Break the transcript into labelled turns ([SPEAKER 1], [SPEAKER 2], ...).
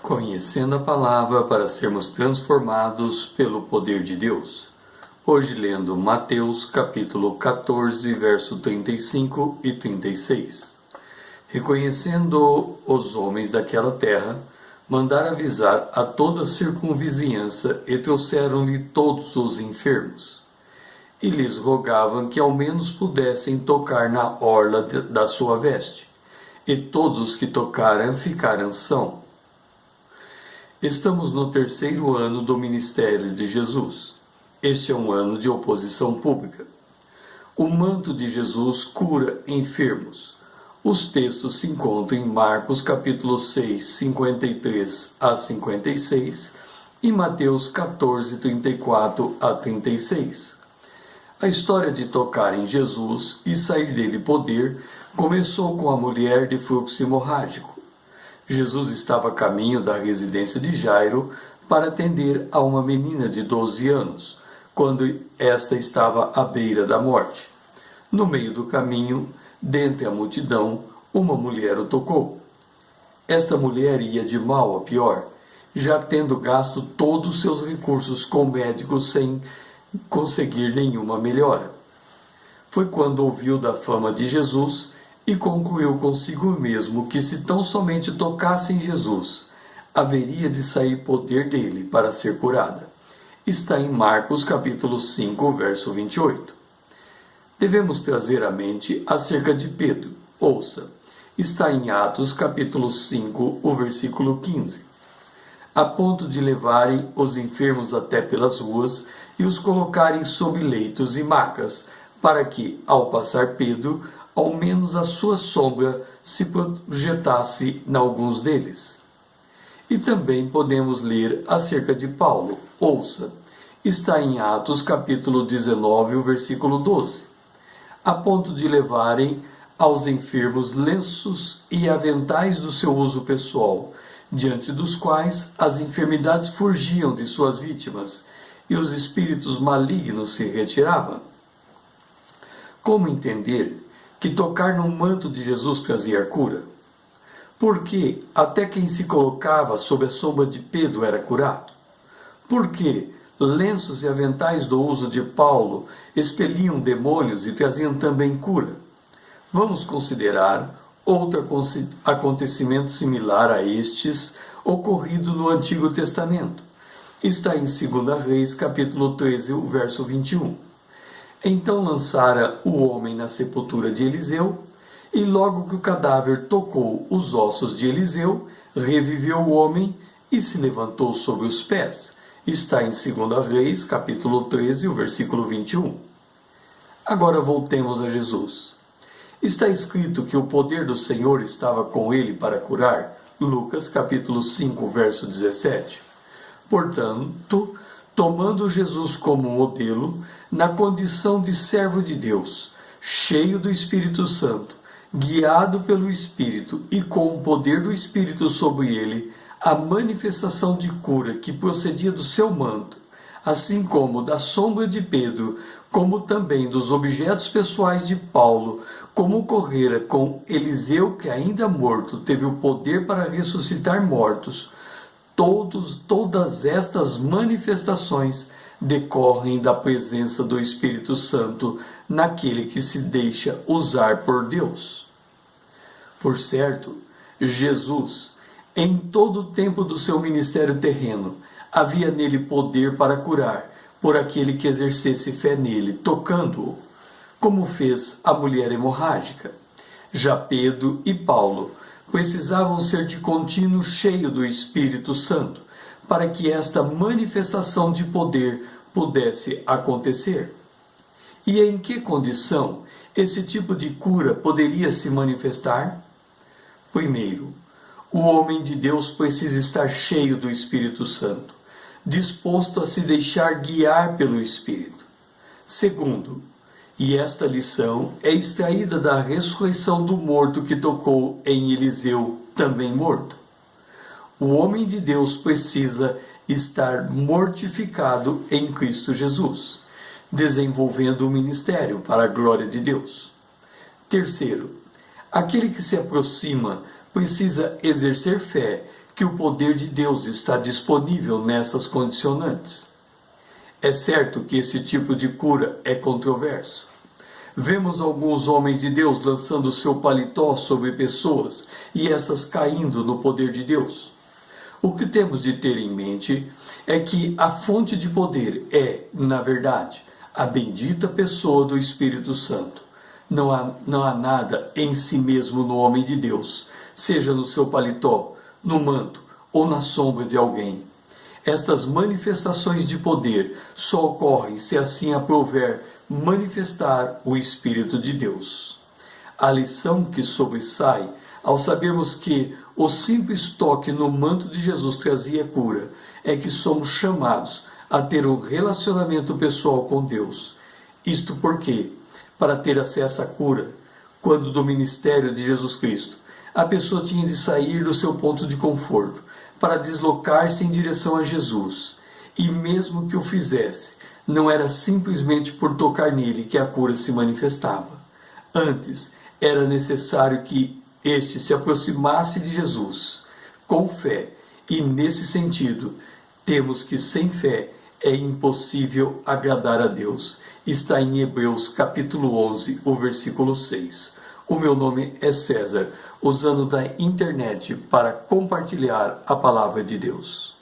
[SPEAKER 1] Conhecendo a palavra para sermos transformados pelo poder de Deus. Hoje lendo Mateus capítulo 14, verso 35 e 36. Reconhecendo os homens daquela terra, mandaram avisar a toda a circunvizinhança e trouxeram-lhe todos os enfermos. E lhes rogavam que ao menos pudessem tocar na orla da sua veste. E todos os que tocaram ficaram sãos. Estamos no terceiro ano do ministério de Jesus. Este é um ano de oposição pública. O manto de Jesus cura enfermos. Os textos se encontram em Marcos capítulo 6, 53 a 56 e Mateus 14, 34 a 36. A história de tocar em Jesus e sair dele poder começou com a mulher de fluxo hemorrágico. Jesus estava a caminho da residência de Jairo para atender a uma menina de 12 anos, quando esta estava à beira da morte. No meio do caminho, dentre a multidão, uma mulher o tocou. Esta mulher ia de mal a pior, já tendo gasto todos os seus recursos com médicos sem conseguir nenhuma melhora. Foi quando ouviu da fama de Jesus e concluiu consigo mesmo que se tão somente tocasse em Jesus, haveria de sair poder dele para ser curada. Está em Marcos capítulo 5, verso 28. Devemos trazer à mente acerca de Pedro. Ouça, está em Atos capítulo 5, o versículo 15. A ponto de levarem os enfermos até pelas ruas e os colocarem sob leitos e macas, para que, ao passar Pedro, ao menos a sua sombra se projetasse em alguns deles. E também podemos ler acerca de Paulo. Ouça, está em Atos capítulo 19, o versículo 12. A ponto de levarem aos enfermos lenços e aventais do seu uso pessoal, diante dos quais as enfermidades fugiam de suas vítimas e os espíritos malignos se retiravam. Como entender que tocar no manto de Jesus trazia cura? Porque até quem se colocava sob a sombra de Pedro era curado? Porque lenços e aventais do uso de Paulo expeliam demônios e traziam também cura? Vamos considerar outro acontecimento similar a estes ocorrido no Antigo Testamento. Está em 2 Reis, capítulo 13, o verso 21. Então lançara o homem na sepultura de Eliseu, e logo que o cadáver tocou os ossos de Eliseu, reviveu o homem e se levantou sobre os pés. Está em 2 Reis, capítulo 13, o versículo 21. Agora voltemos a Jesus. Está escrito que o poder do Senhor estava com ele para curar. Lucas, capítulo 5, verso 17. Portanto, tomando Jesus como modelo, na condição de servo de Deus, cheio do Espírito Santo, guiado pelo Espírito e com o poder do Espírito sobre ele, a manifestação de cura que procedia do seu manto, assim como da sombra de Pedro, como também dos objetos pessoais de Paulo, como ocorrera com Eliseu, que ainda morto teve o poder para ressuscitar mortos. Todas estas manifestações decorrem da presença do Espírito Santo naquele que se deixa usar por Deus. Por certo, Jesus, em todo o tempo do seu ministério terreno, havia nele poder para curar, por aquele que exercesse fé nele, tocando-o, como fez a mulher hemorrágica. Já Pedro e Paulo precisavam ser de contínuo cheios do Espírito Santo, para que esta manifestação de poder pudesse acontecer. E em que condição esse tipo de cura poderia se manifestar? Primeiro, o homem de Deus precisa estar cheio do Espírito Santo, disposto a se deixar guiar pelo Espírito. Segundo, e esta lição é extraída da ressurreição do morto que tocou em Eliseu, também morto. O homem de Deus precisa estar mortificado em Cristo Jesus, desenvolvendo o ministério para a glória de Deus. Terceiro, aquele que se aproxima precisa exercer fé que o poder de Deus está disponível nessas condicionantes. É certo que esse tipo de cura é controverso. Vemos alguns homens de Deus lançando seu paletó sobre pessoas e essas caindo no poder de Deus. O que temos de ter em mente é que a fonte de poder é, na verdade, a bendita pessoa do Espírito Santo. Não há nada em si mesmo no homem de Deus, seja no seu paletó, no manto ou na sombra de alguém. Estas manifestações de poder só ocorrem se assim aprouver manifestar o Espírito de Deus. A lição que sobressai ao sabermos que o simples toque no manto de Jesus trazia cura é que somos chamados a ter um relacionamento pessoal com Deus. Isto porque, para ter acesso à cura, quando do ministério de Jesus Cristo, a pessoa tinha de sair do seu ponto de conforto para deslocar-se em direção a Jesus. E mesmo que o fizesse, não era simplesmente por tocar nele que a cura se manifestava. Antes, era necessário que este se aproximasse de Jesus com fé, e nesse sentido, temos que sem fé é impossível agradar a Deus. Está em Hebreus capítulo 11, o versículo 6. O meu nome é César, usando da internet para compartilhar a palavra de Deus.